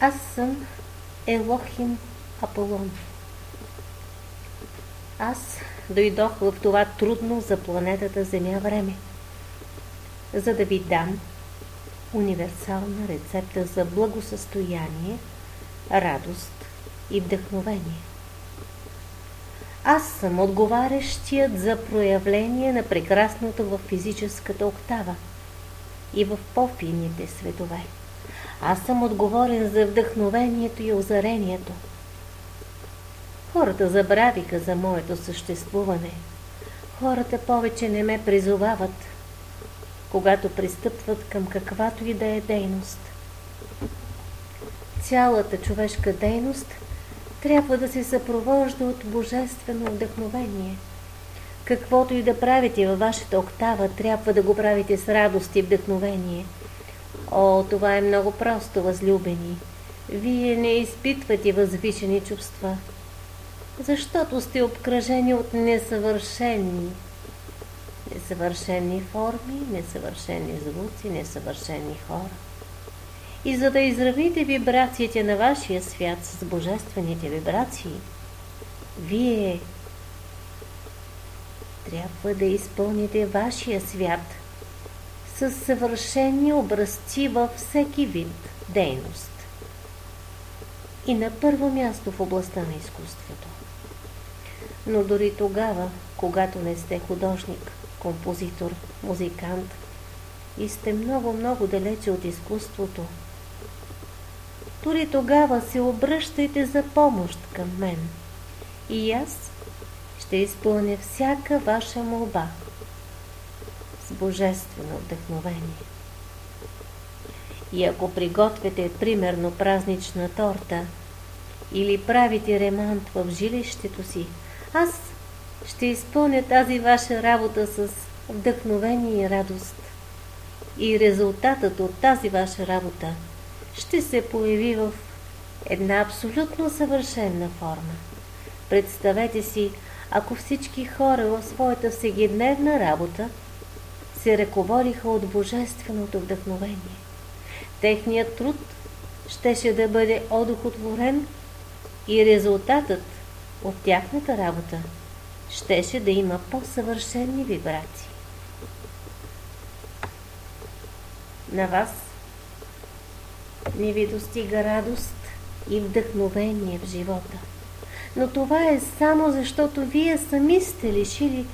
Аз съм Елохим Аполон. Аз дойдох в това трудно за планетата Земя време, за да ви дам универсална рецепта за благосъстояние, радост и вдъхновение. Аз съм отговарящият за проявление на прекрасното в физическата октава и в по-финните светове. Аз съм отговорен за вдъхновението и озарението. Хората забравиха за моето съществуване. Хората повече не ме призовават, когато пристъпват към каквато и да е дейност. Цялата човешка дейност трябва да се съпровожда от божествено вдъхновение. Каквото и да правите във вашата октава, трябва да го правите с радост и вдъхновение. О, това е много просто, възлюбени. Вие не изпитвате възвишени чувства, защото сте обкръжени от несъвършени форми, несъвършени звуци, несъвършени хора. И за да изравните вибрациите на вашия свят с божествените вибрации, вие трябва да изпълните вашия свят с съвършени образци във всеки вид дейност. И на първо място в областта на изкуството. Но дори тогава, когато не сте художник, композитор, музикант и сте много далече от изкуството, дори тогава се обръщайте за помощ към мен и аз ще изпълня всяка ваша молба с божествено вдъхновение. И ако приготвяте примерно празнична торта или правите ремонт в жилището си, аз ще изпълня тази ваша работа с вдъхновение и радост. И резултатът от тази ваша работа ще се появи в една абсолютно съвършена форма. Представете си, ако всички хора в своята всекидневна работа се ръководиха от божественото вдъхновение. Техният труд щеше да бъде одухотворен и резултатът от тяхната работа щеше да има по-съвършени вибрации. На вас не ви достига радост и вдъхновение в живота. Но това е само защото вие сами сте лишили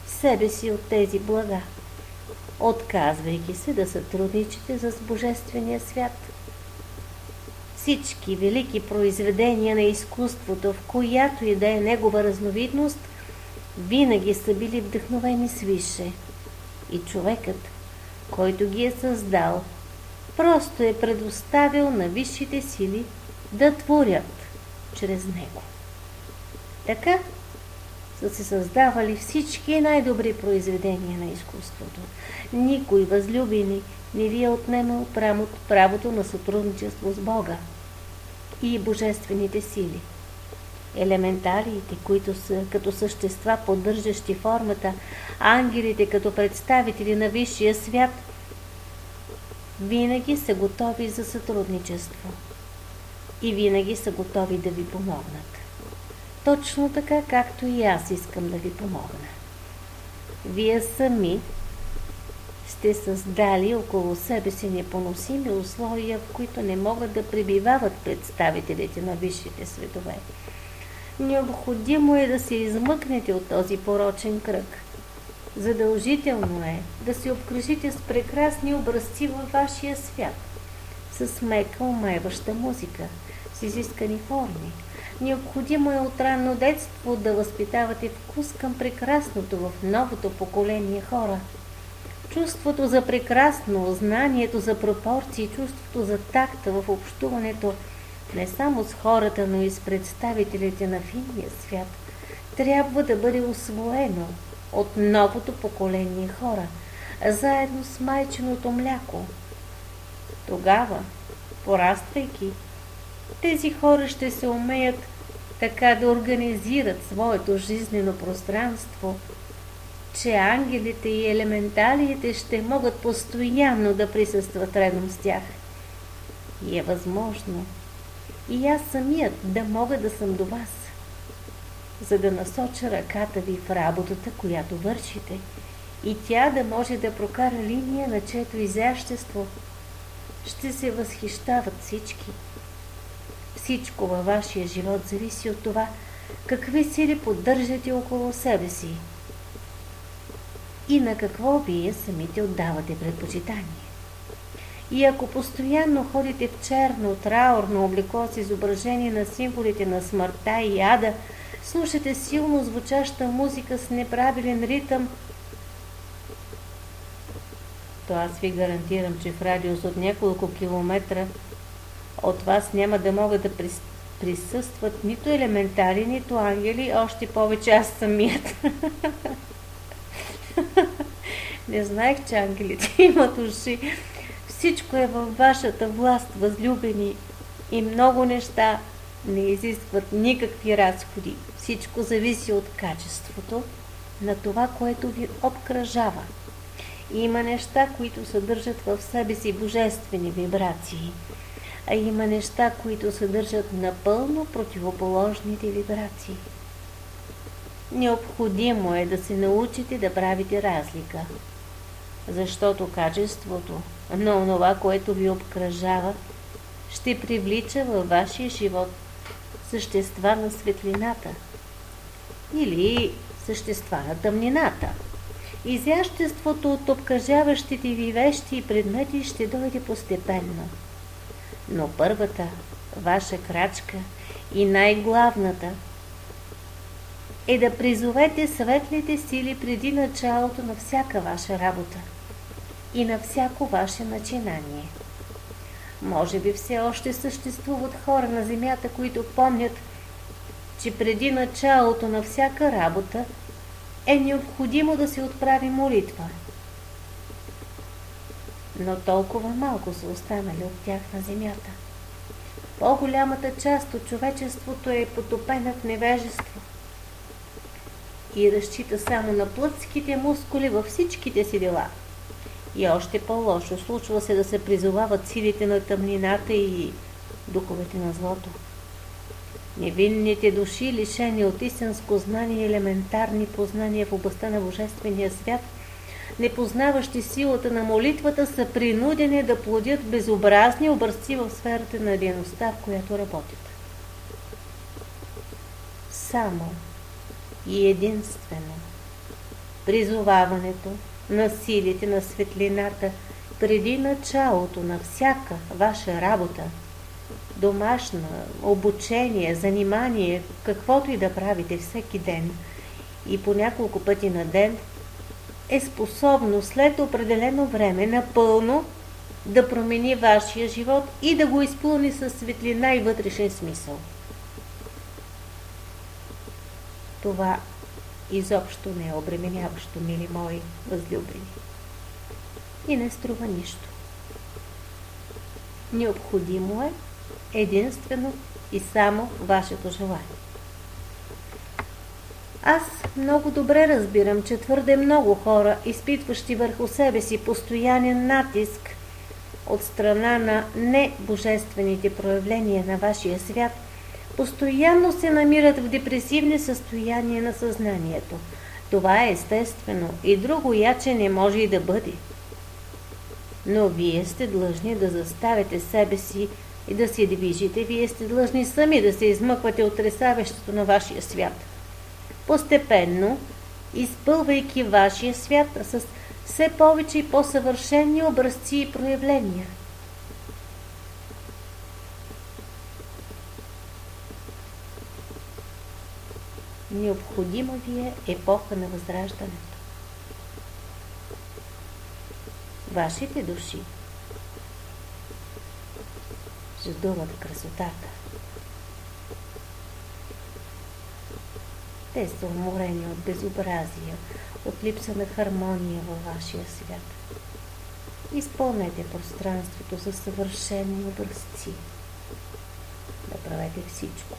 себе си от тези блага, отказвайки се да сътрудничите с Божествения свят. Всички велики произведения на изкуството, в която и да е негова разновидност, винаги са били вдъхновени свише. И човекът, който ги е създал, просто е предоставил на висшите сили да творят чрез него. Така са се създавали всички най-добри произведения на изкуството. Никой, възлюбени, не ви е отнемал правото на сътрудничество с Бога и божествените сили. Елементариите, които са като същества, поддържащи формата, ангелите като представители на висшия свят, винаги са готови за сътрудничество и винаги са готови да ви помогнат. Точно така, както и аз искам да ви помогна. Вие сами сте създали около себе си непоносими условия, в които не могат да пребивават представителите на висшите светове. Необходимо е да се измъкнете от този порочен кръг. Задължително е да се обкръжите с прекрасни образци във вашия свят, с мека, омайваща музика, с изискани форми. Необходимо е от ранно детство да възпитавате вкус към прекрасното в новото поколение хора. Чувството за прекрасно, знанието за пропорции, чувството за такта в общуването не само с хората, но и с представителите на финния свят трябва да бъде усвоено от новото поколение хора, заедно с майчиното мляко. Тогава, пораствайки, тези хора ще се умеят така да организират своето жизнено пространство, че ангелите и елементалиите ще могат постоянно да присъстват рядом с тях. И е възможно и аз самият да мога да съм до вас, за да насоча ръката ви в работата, която вършите, и тя да може да прокара линия, на чието изящество ще се възхищават всички. Всичко във вашия живот зависи от това, какви сили поддържате около себе си и на какво вие самите отдавате предпочитание. И ако постоянно ходите в черно, траурно облекло с изображение на символите на смъртта и ада, слушате силно звучаща музика с неправилен ритъм, то аз ви гарантирам, че в радиус от няколко километра от вас няма да могат да присъстват нито елементари, нито ангели, още повече аз самият. Не знаех, че ангелите имат уши. Всичко е във вашата власт, възлюбени, и много неща не изискват никакви разходи. Всичко зависи от качеството на това, което ви обкръжава. Има неща, които съдържат в себе си божествени вибрации, а има неща, които съдържат напълно противоположните вибрации. Необходимо е да се научите да правите разлика, защото качеството на онова, което ви обкръжава, ще привлича във вашия живот същества на светлината или същества на тъмнината. Изяществото от обкръжаващите ви вещи и предмети ще дойде постепенно. Но първата ваша крачка и най-главната е да призовете светлите сили преди началото на всяка ваша работа и на всяко ваше начинание. Може би все още съществуват хора на земята, които помнят, че преди началото на всяка работа е необходимо да се отправи молитва. Но толкова малко са останали от тях на земята. По-голямата част от човечеството е потопена в невежество и разчита само на плътските мускули във всичките си дела. И още по-лошо, случва се да се призовават силите на тъмнината и духовете на злото. Невинните души, лишени от истинско знание и елементарни познания в областта на божествения свят, непознаващи силата на молитвата, са принудени да плодят безобразни образци в сферата на дейността, в която работят. Само и единствено призоваването на силите на светлината преди началото на всяка ваша работа, домашна, обучение, занимание, каквото и да правите всеки ден и по няколко пъти на ден, е способно след определено време напълно да промени вашия живот и да го изпълни със светлина и вътрешен смисъл. Това изобщо не е обременяващо, мили мои възлюбени. И не струва нищо. Необходимо е единствено и само вашето желание. Аз много добре разбирам, че твърде много хора, изпитващи върху себе си постоянен натиск от страна на небожествените проявления на вашия свят, постоянно се намират в депресивни състояния на съзнанието. Това е естествено и друго яче не може и да бъде. Но вие сте длъжни да заставите себе си и да се движите. Вие сте длъжни сами да се измъквате от тресавещото на вашия свят. Постепенно, изпълвайки вашия свят с все повече и по-съвършени образци и проявления. Необходима ви е епоха на възраждането. Вашите души жадуват красотата. Те са уморени от безобразия, от липса на хармония във вашия свят. Изпълнете пространството със съвършени образци. Направете всичко.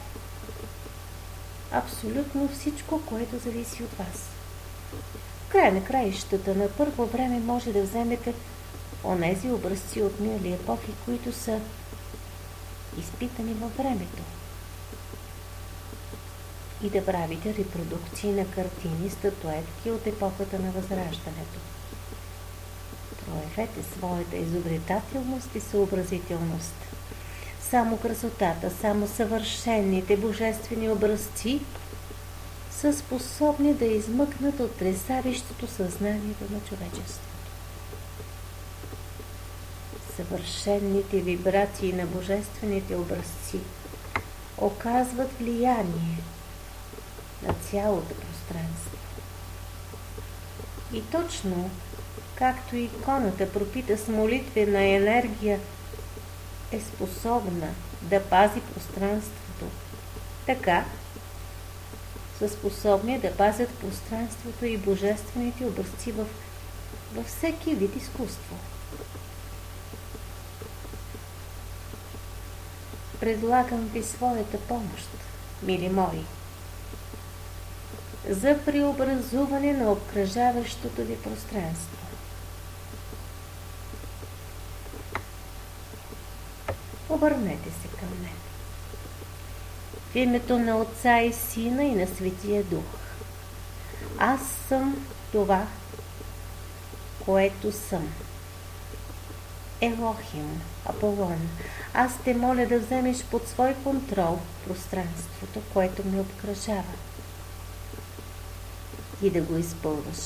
Абсолютно всичко, което зависи от вас. В края на краищата на първо време може да вземете онези образци от минали епохи, които са изпитани във времето, и да правите репродукции на картини, статуетки от епохата на Възраждането. Проявете своята изобретателност и съобразителност. Само красотата, само съвършенните божествени образци са способни да измъкнат от тресавището съзнанието на човечеството. Съвършенните вибрации на божествените образци оказват влияние на цялото пространство. И точно както иконата, пропита с молитвена енергия, е способна да пази пространството, така са способни да пазят пространството и божествените образци във всеки вид изкуство. Предлагам ви своята помощ, мили мои, за преобразуване на обкръжаващото ви пространство. Обърнете се към мен. В името на Отца и Сина и на Светия Дух. Аз съм това, което съм. Елохим, Аполон, аз те моля да вземеш под свой контрол пространството, което ме обкръжава, и да го изпълваш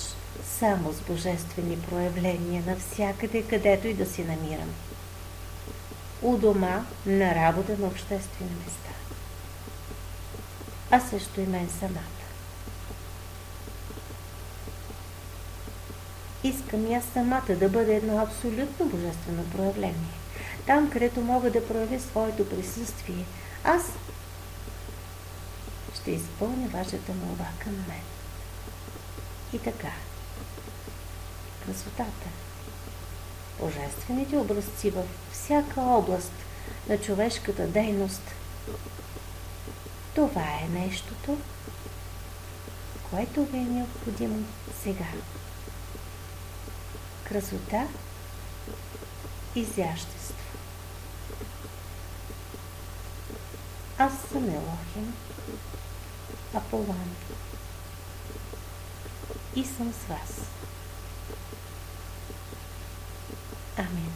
само с божествени проявления навсякъде, където и да си намирам. У дома, на работа, на обществени места. А също и мен самата. Искам и аз самата да бъда едно абсолютно божествено проявление. Там, където мога да проявя своето присъствие, аз ще изпълня вашата молба към мен. И така, красотата, божествените образци във всяка област на човешката дейност, това е нещото, което ви е необходимо сега. Красота, изящество. Аз съм Елохим, Аполон, и съм с вас. Амин.